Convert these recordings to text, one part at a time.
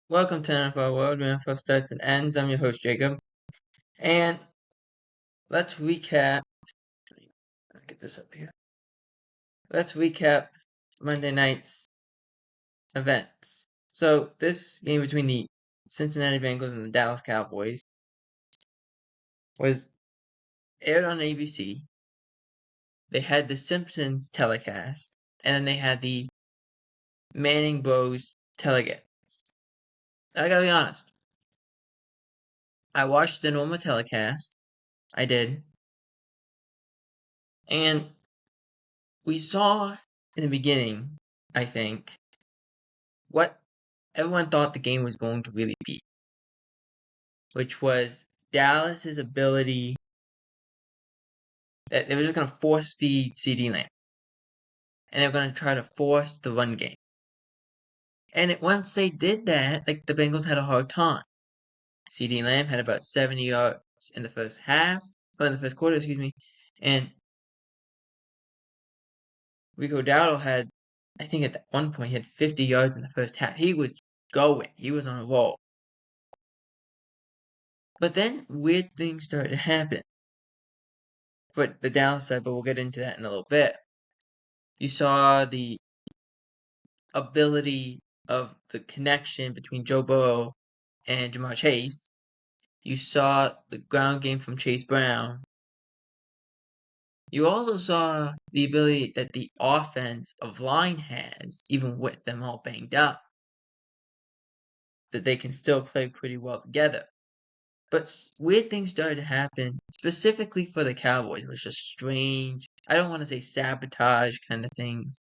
Welcome to NFL World, where NFL starts and ends. I'm your host, Jacob. And let's recap. Let me get this up here. Let's recap Monday night's events. So, this game between the Cincinnati Bengals and the Dallas Cowboys was aired on ABC. They had the Simpsons telecast, and then they had the Manning Bros telecast. I gotta be honest. I watched the normal telecast. I did. And we saw in the beginning, I think, what everyone thought the game was going to really be, which was Dallas's ability that they were just going to force feed CD Lamb, and they were going to try to force the run game. And once they did that, the Bengals had a hard time. CD Lamb had about 70 yards in the first half, or in the first quarter, excuse me, and Rico Dowdle had, I think at one point, he had 50 yards in the first half. He was going. He was on a roll. But then weird things started to happen for the downside, but we'll get into that in a little bit. You saw the ability of the connection between Joe Burrow and Jamar Chase. You saw the ground game from Chase Brown. You also saw the ability that the offensive line has, even with them all banged up, that they can still play pretty well together. But weird things started to happen, specifically for the Cowboys. It was just strange. I don't want to say sabotage kind of things,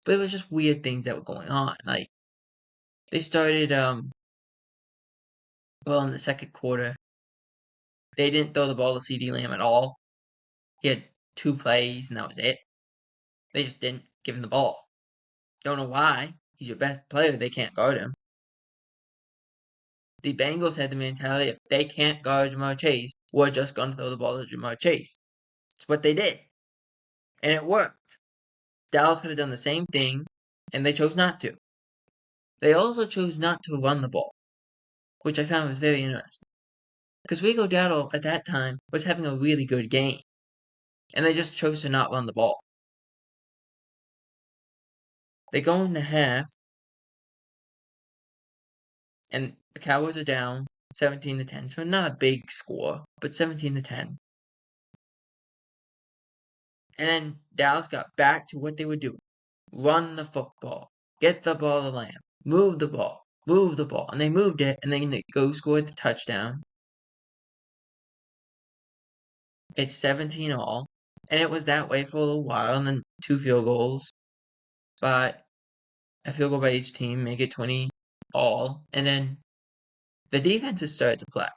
but it was just weird things that were going on. Like, they started, well, in the second quarter, they didn't throw the ball to CD Lamb at all. He had 2 plays, and that was it. They just didn't give him the ball. Don't know why. He's your best player. They can't guard him. The Bengals had the mentality, if they can't guard Jamar Chase, we're just going to throw the ball to Jamar Chase. It's what they did. And it worked. Dallas could have done the same thing, and they chose not to. They also chose not to run the ball, which I found was very interesting. Because Rico Dowdle, at that time, was having a really good game, and they just chose to not run the ball. They go into half, and the Cowboys are down 17-10, so not a big score, but 17-10. And then Dallas got back to what they were doing. Run the football. Get the ball to Lamb. Move the ball. Move the ball. And they moved it, and then they go scored the touchdown. It's 17 all. And it was that way for a little while, and then 2 field goals. But a field goal by each team, make it 20 all. And then the defenses started to play.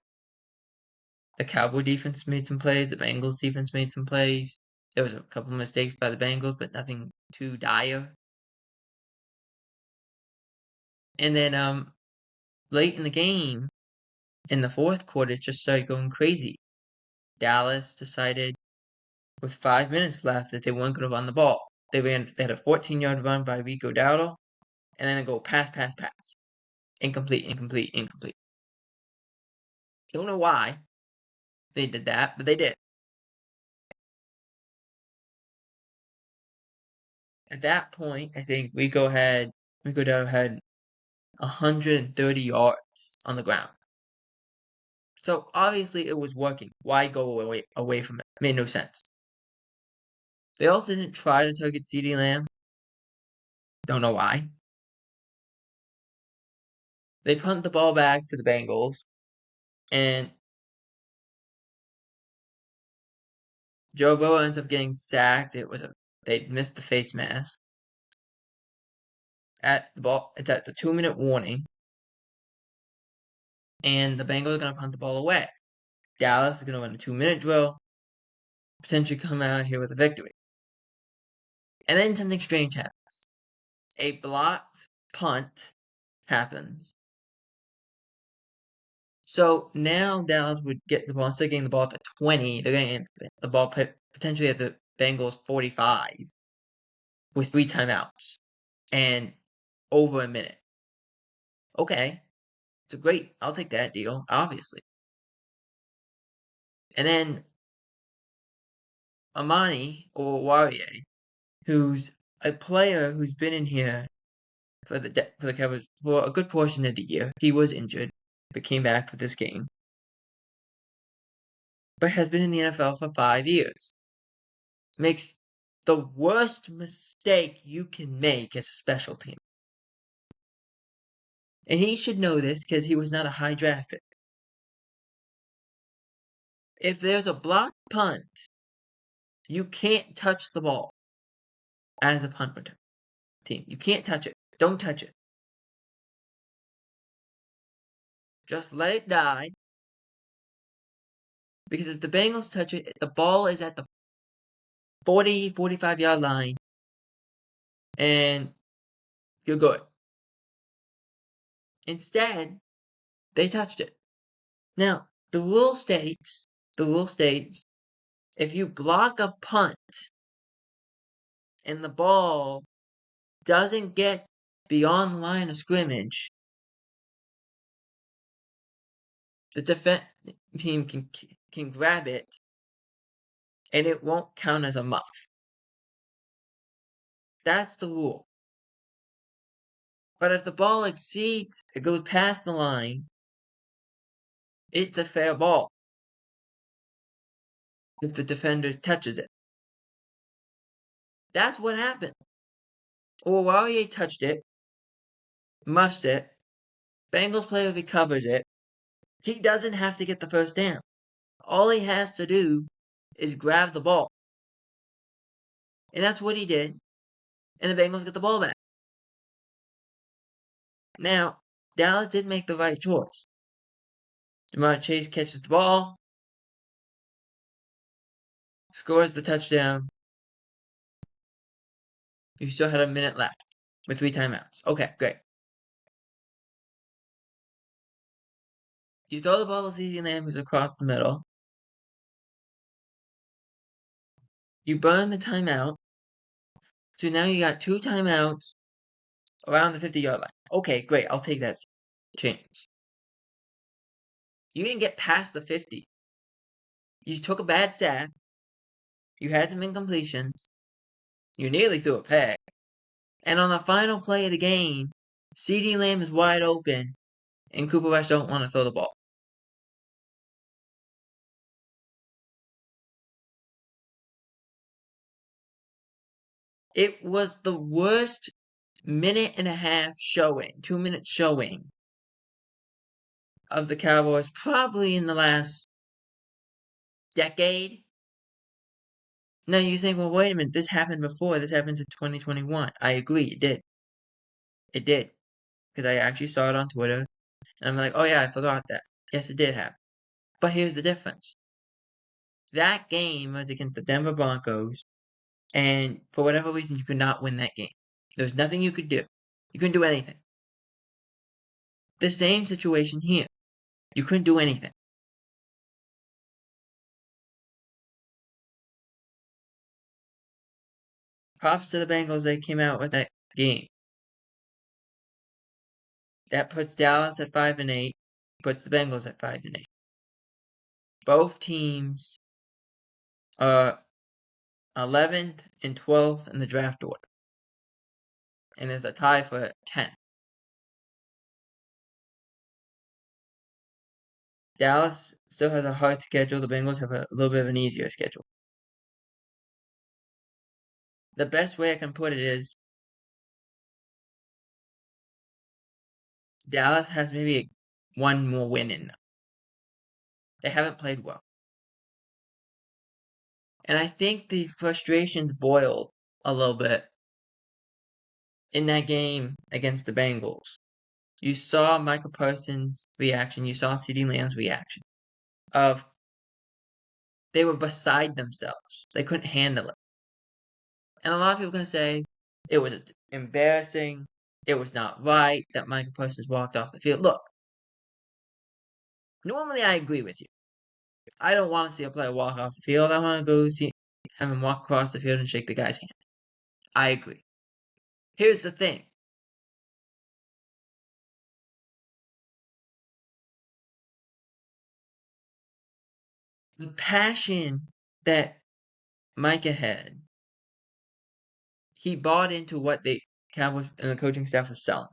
The Cowboy defense made some plays. The Bengals defense made some plays. There was a couple of mistakes by the Bengals, but nothing too dire. And then late in the game, in the fourth quarter, it just started going crazy. Dallas decided with 5 minutes left that they weren't going to run the ball. They had a 14-yard run by Rico Dowdle, and then they go pass. Incomplete. Don't know why they did that, but they did. At that point, I think Rico Dowdle had 130 yards on the ground. So obviously it was working. Why go away from it? Made no sense. They also didn't try to target CD Lamb. Don't know why. They punt the ball back to the Bengals, and Joe Burrow ends up getting sacked. They missed the face mask. It's at the 2-minute warning, and the Bengals are gonna punt the ball away. Dallas is gonna win a 2-minute drill, potentially come out here with a victory. And then something strange happens. A blocked punt happens. So now Dallas would get the ball, instead of getting the ball at the 20, they're going to get the ball potentially at the Bengals 45 with 3 timeouts and over a minute. Okay. It's a great, I'll take that deal, obviously. And then Amani, or Warrior, who's a player who's been in here for the Cowboys for a good portion of the year. He was injured, but came back for this game. But has been in the NFL for 5 years. Makes the worst mistake you can make as a special team. And he should know this because he was not a high draft pick. If there's a blocked punt, you can't touch the ball as a punt return team. You can't touch it. Don't touch it. Just let it die. Because if the Bengals touch it, the ball is at the 40, 45-yard line, and you're good. Instead, they touched it. Now, the rule states, if you block a punt and the ball doesn't get beyond the line of scrimmage, the defense team can grab it, and it won't count as a muff. That's the rule. But if the ball exceeds, it goes past the line, it's a fair ball if the defender touches it. That's what happened. Owarie touched it, muffs it, Bengals player recovers it. He doesn't have to get the first down. All he has to do is grab the ball. And that's what he did. And the Bengals get the ball back. Now, Dallas did make the right choice. Jamar Chase catches the ball, scores the touchdown. You still had a minute left with 3 timeouts. Okay, great. You throw the ball to CeeDee Lamb, who's across the middle. You burn the timeout. So now you got 2 timeouts around the 50-yard line. Okay, great. I'll take that chance. You didn't get past the 50. You took a bad sack. You had some incompletions. You nearly threw a pick. And on the final play of the game, CeeDee Lamb is wide open, and Cooper Rush don't want to throw the ball. It was the worst minute and a half showing, 2-minute showing of the Cowboys probably in the last decade. Now you think, well, wait a minute, this happened before. This happened in 2021. I agree, it did. It did. Because I actually saw it on Twitter. And I'm like, oh yeah, I forgot that. Yes, it did happen. But here's the difference. That game was against the Denver Broncos. And for whatever reason, you could not win that game. There was nothing you could do. You couldn't do anything. The same situation here. You couldn't do anything. Props to the Bengals, they came out with that game. That puts Dallas at 5-8, puts the Bengals at 5-8. Both teams are 11th and 12th in the draft order. And there's a tie for 10th. Dallas still has a hard schedule. The Bengals have a little bit of an easier schedule. The best way I can put it is Dallas has maybe one more win in them. They haven't played well. And I think the frustrations boiled a little bit in that game against the Bengals. You saw Michael Parsons' reaction. You saw CeeDee Lamb's reaction of they were beside themselves. They couldn't handle it. And a lot of people are going to say it was embarrassing. It was not right that Michael Parsons walked off the field. Look, normally I agree with you. I don't want to see a player walk off the field. I want to go have him walk across the field and shake the guy's hand. I agree. Here's the thing. The passion that Micah had, he bought into what the Cowboys and the coaching staff was selling.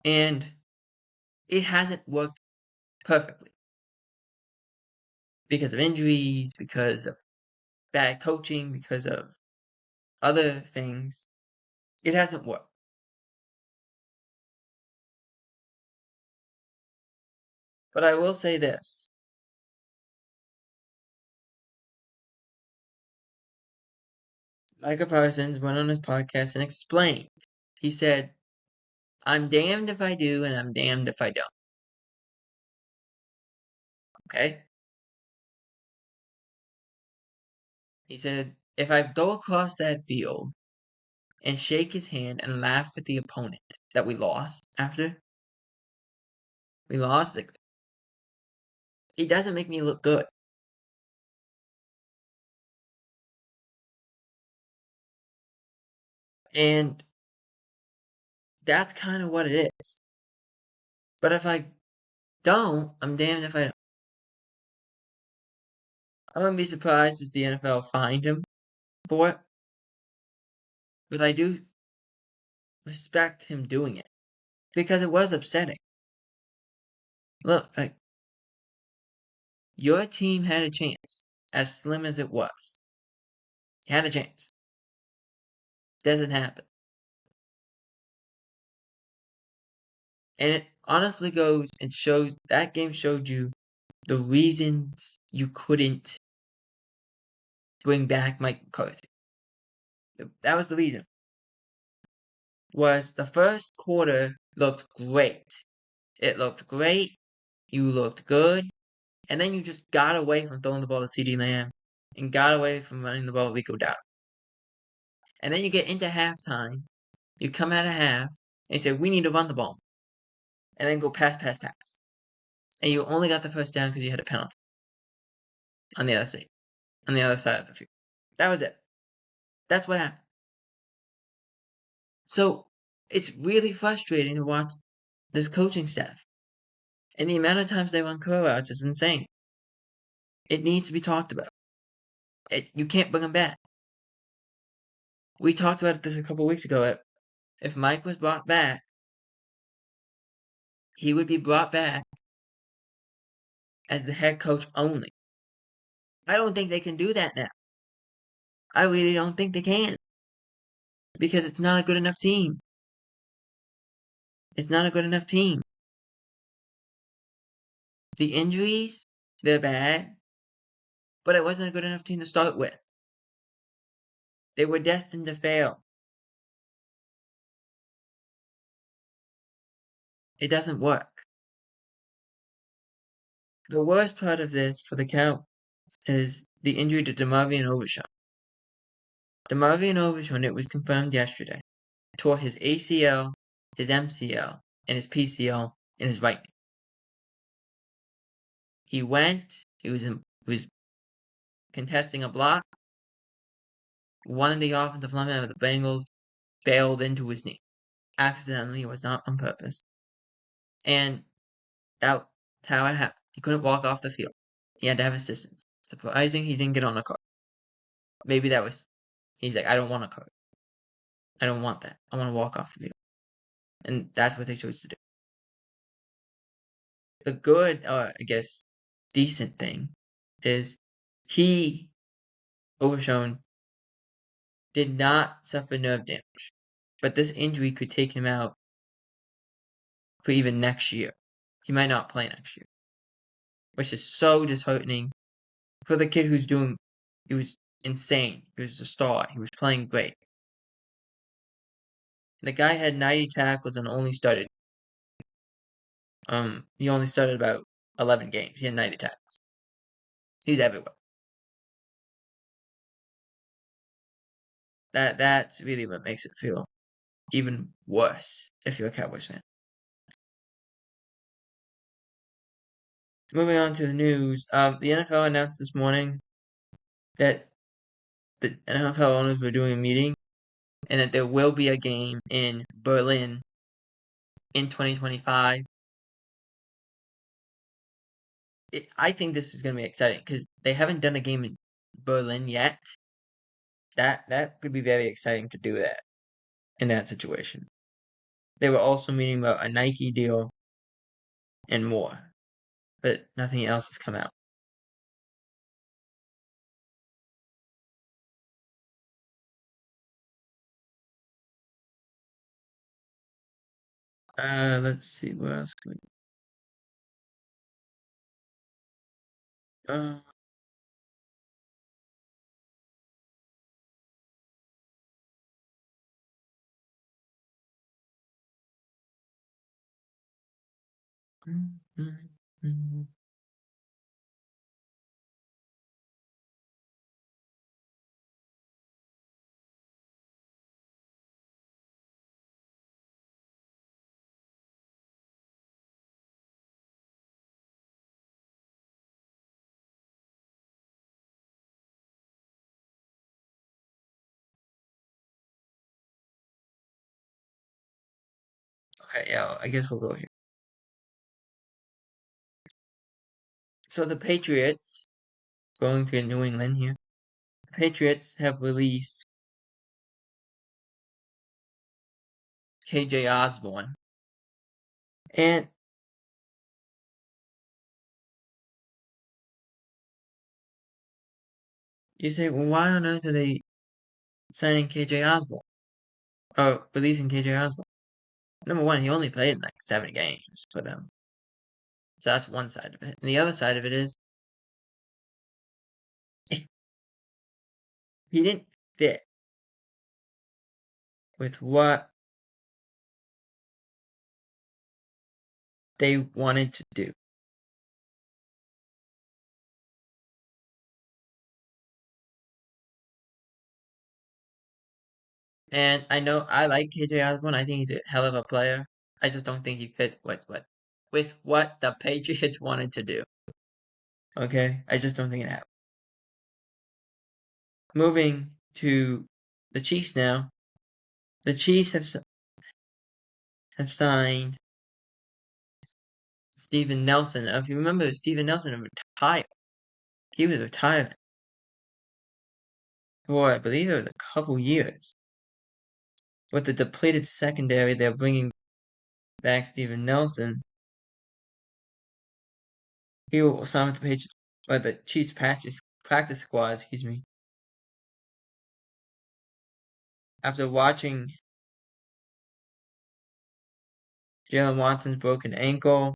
And it hasn't worked perfectly because of injuries, because of bad coaching, because of other things. It hasn't worked. But I will say this. Micah Parsons went on his podcast and explained. He said, I'm damned if I do and I'm damned if I don't. Okay? He said, if I go across that field and shake his hand and laugh at the opponent that we lost after we lost, it doesn't make me look good. And that's kind of what it is. But if I don't, I'm damned if I don't. I wouldn't be surprised if the NFL fined him for it. But I do respect him doing it. Because it was upsetting. Look, your team had a chance, as slim as it was. You had a chance. Doesn't happen. And it honestly goes and shows, that game showed you the reasons you couldn't bring back Mike McCarthy. That was the reason. Was the first quarter looked great. It looked great. You looked good. And then you just got away from throwing the ball to CeeDee Lamb and got away from running the ball to Rico Dowdle. And then you get into halftime. You come out of half and you say, we need to run the ball. And then go pass. And you only got the first down because you had a penalty on the other side. On the other side of the field. That was it. That's what happened. So it's really frustrating to watch this coaching staff. And the amount of times they run curl outs is insane. It needs to be talked about. You can't bring them back. We talked about this a couple weeks ago. If Mike was brought back, he would be brought back as the head coach only. I don't think they can do that now. I really don't think they can. Because it's not a good enough team. It's not a good enough team. The injuries, they're bad. But it wasn't a good enough team to start with. They were destined to fail. It doesn't work. The worst part of this for the Cowboys is the injury to DeMarvion Overshown. DeMarvion Overshown, it was confirmed yesterday, tore his ACL, his MCL, and his PCL in his right knee. He was contesting a block. One of the offensive linemen of the Bengals bailed into his knee. Accidentally, it was not on purpose. And that's how it happened. He couldn't walk off the field. He had to have assistance. Surprising he didn't get on a car. Maybe he's like, I don't want a car. I don't want that. I want to walk off the field. And that's what they chose to do. The good, or I guess decent thing, is he, Overshown, did not suffer nerve damage. But this injury could take him out for even next year. He might not play next year. Which is so disheartening for the kid he was insane. He was a star. He was playing great. The guy had 90 tackles and only started. He only started about 11 games. He had 90 tackles. He's everywhere. That's really what makes it feel even worse if you're a Cowboys fan. Moving on to the news, the NFL announced this morning that the NFL owners were doing a meeting and that there will be a game in Berlin in 2025. I think this is going to be exciting because they haven't done a game in Berlin yet. That could be very exciting to do that in that situation. They were also meeting about a Nike deal and more, but nothing else has come out. Let's see what else. Uh, mm, mm, mm. Okay, yeah, I guess we'll go here. So the Patriots going to New England here. The Patriots have released KJ Osborne, and you say, well, why on earth are they signing KJ Osborne? Or releasing KJ Osborne? Number one, he only played in like 7 games for them. So that's one side of it. And the other side of it is he didn't fit with what they wanted to do. And I know I like KJ Osborne. I think he's a hell of a player. I just don't think he fit with what the Patriots wanted to do. Okay? I just don't think it happened. Moving to the Chiefs now. The Chiefs have signed Steven Nelson. If you remember, Steven Nelson retired. He was retired for, I believe it was a couple years. With the depleted secondary, they're bringing back Steven Nelson. He will sign with the Patriots, or the Chiefs practice squad, excuse me. After watching Jalen Watson's broken ankle,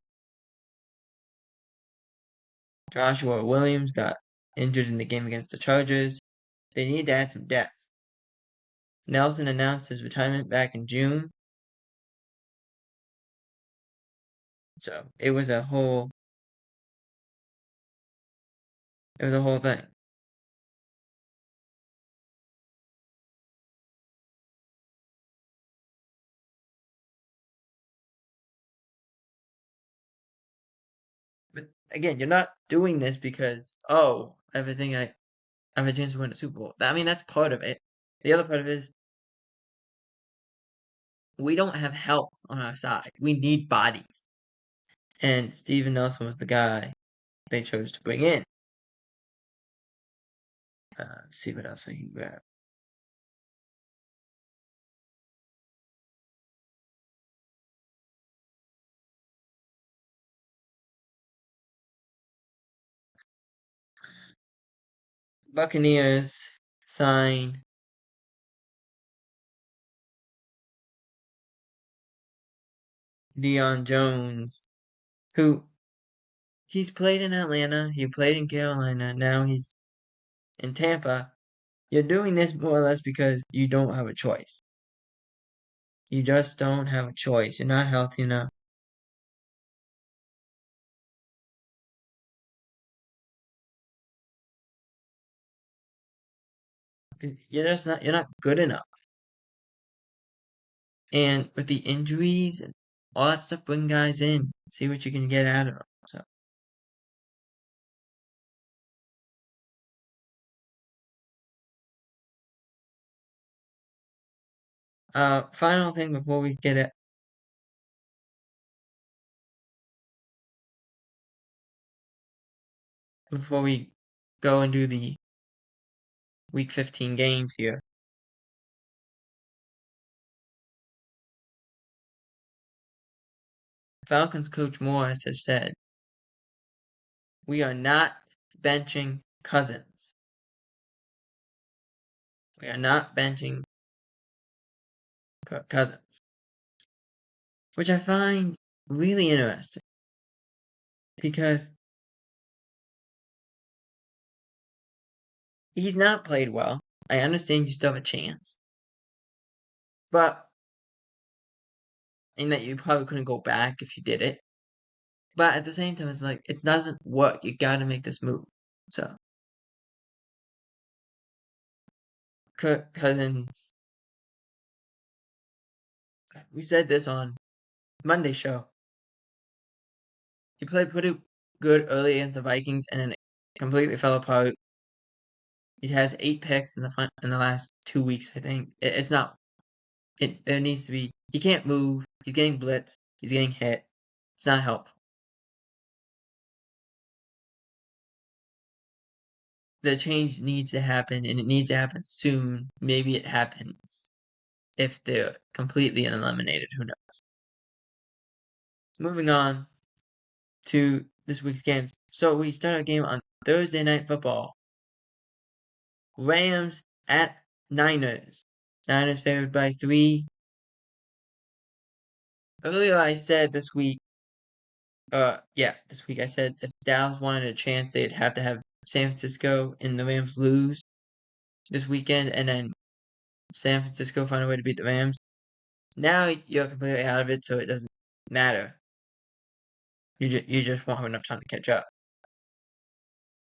Joshua Williams got injured in the game against the Chargers. They need to add some depth. Nelson announced his retirement back in June. So it was a whole thing. But again, you're not doing this because, oh, everything I have a chance to win a Super Bowl. I mean, that's part of it. The other part of it is we don't have health on our side. We need bodies. And Steven Nelson was the guy they chose to bring in. Let's see what else I can grab. Buccaneers sign Deion Jones, who he's played in Atlanta, he played in Carolina, now he's in Tampa. You're doing this more or less because you don't have a choice. You just don't have a choice. You're not healthy enough. You're not good enough. And with the injuries and all that stuff, bring guys in, see what you can get out of them. So, final thing before we get it, before we go and do the Week 15 games here. Falcons coach Morris has said, "We are not benching Cousins. We are not benching Cousins." Which I find really interesting because he's not played well. I understand you still have a chance. But, and that you probably couldn't go back if you did it. But at the same time, it's like, it doesn't work. You gotta make this move. So, Kirk Cousins, we said this on Monday's show. He played pretty good early against the Vikings, and then it completely fell apart. He has 8 picks in the last 2 weeks, I think. It's not. There needs to be. He can't move. He's getting blitzed. He's getting hit. It's not helpful. The change needs to happen, and it needs to happen soon. Maybe it happens if they're completely eliminated. Who knows? Moving on to this week's games. So we start a game on Thursday Night Football. Rams at Niners. Niners favored by 3. Earlier I said this week I said if Dallas wanted a chance, they'd have to have San Francisco and the Rams lose this weekend, and then San Francisco find a way to beat the Rams. Now you're completely out of it, so it doesn't matter. You just won't have enough time to catch up.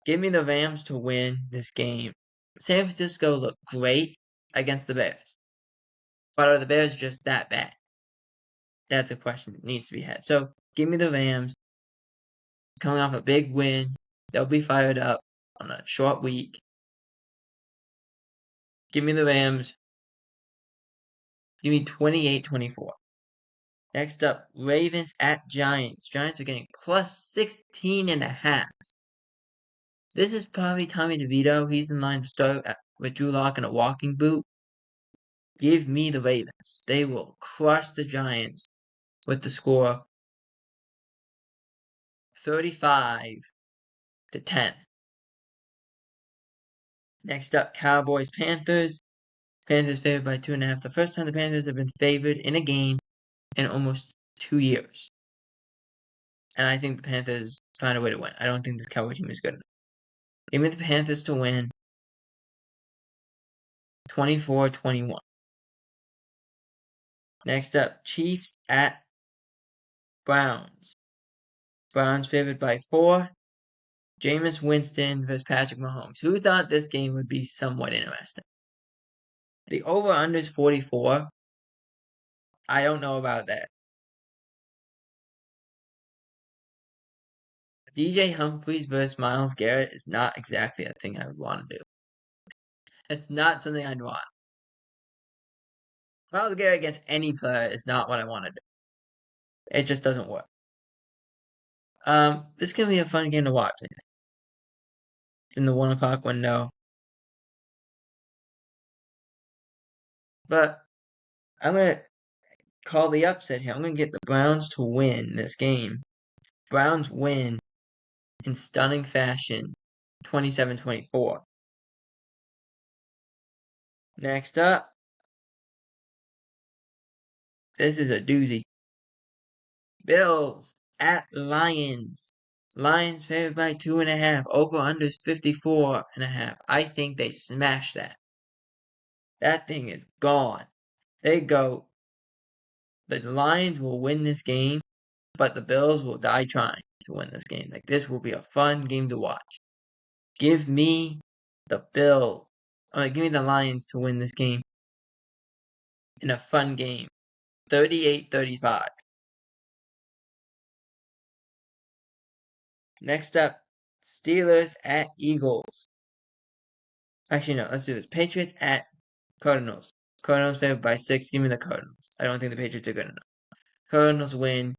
Give me the Rams to win this game. San Francisco looked great against the Bears, but are the Bears just that bad? That's a question that needs to be had. So give me the Rams. Coming off a big win, they'll be fired up on a short week. Give me the Rams. Give me 28-24. Next up, Ravens at Giants. Giants are getting plus 16.5. This is probably Tommy DeVito. He's in line to start with Drew Lock in a walking boot. Give me the Ravens. They will crush the Giants with the score 35-10. Next up, Cowboys Panthers. Panthers favored by 2.5. The first time the Panthers have been favored in a game in almost 2 years. And I think the Panthers find a way to win. I don't think this Cowboy team is good enough. Give me the Panthers to win 24-21. Next up, Chiefs at Browns. Browns favored by 4. Jameis Winston versus Patrick Mahomes. Who thought this game would be somewhat interesting? The over-under is 44. I don't know about that. DJ Humphries versus Myles Garrett is not exactly a thing I would want to do. It's not something I'd want. Myles Garrett against any player is not what I want to do. It just doesn't work. This can be a fun game to watch, I think. In the 1 o'clock window. But I'm going to call the upset here. I'm going to get the Browns to win this game. Browns win in stunning fashion, 27-24. Next up, this is a doozy. Bills at Lions. Lions favored by 2.5. Over under 54.5. I think they smash that. That thing is gone. They go. The Lions will win this game, but the Bills will die trying to win this game. Like, this will be a fun game to watch. Give me the give me the Lions to win this game in a fun game. 38-35. Next up, Steelers at Eagles. Actually, no, let's do this. Patriots at Cardinals. Cardinals favored by 6. Give me the Cardinals. I don't think the Patriots are good enough. Cardinals win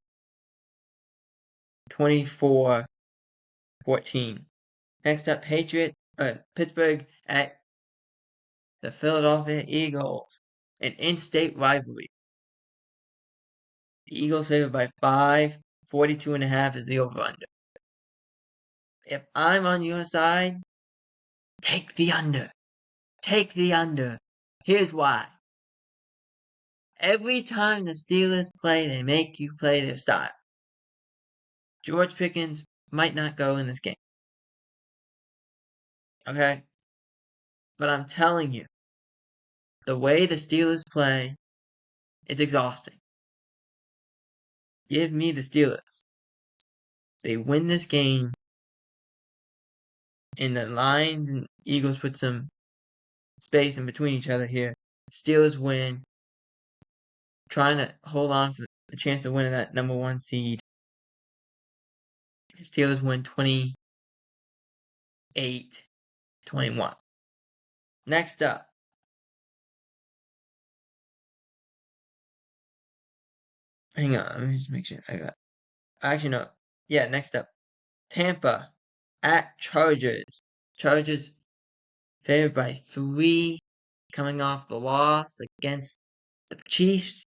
24-14. Next up, Pittsburgh at the Philadelphia Eagles. An in-state rivalry. The Eagles favored by 5. 42.5 is the over-under. If I'm on your side, take the under. Take the under. Here's why. Every time the Steelers play, they make you play their style. George Pickens might not go in this game. Okay? But I'm telling you, the way the Steelers play, it's exhausting. Give me the Steelers. They win this game, and the Lions and Eagles put some space in between each other here. Steelers win, trying to hold on for the chance of winning that number 1 seed. Steelers win 28-21. Next up, hang on, let me just make sure I got. Actually, no. Yeah, next up, Tampa at Chargers. Chargers favored by 3, coming off the loss against the Chiefs.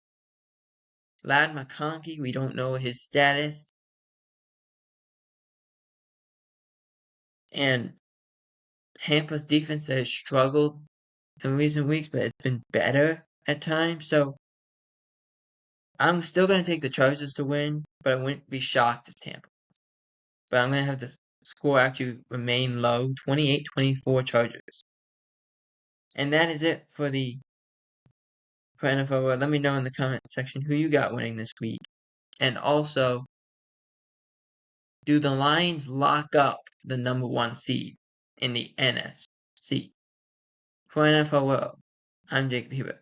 Lad McConkey, we don't know his status. And Tampa's defense has struggled in recent weeks, but it's been better at times. So I'm still going to take the Chargers to win, but I wouldn't be shocked if Tampa. But I'm going to have the score actually remain low, 28-24 Chargers. And that is it for NFL. Let me know in the comment section who you got winning this week. And also, do the Lions lock up the number 1 seed in the NFC? For NFL World, I'm Jacob Hebert.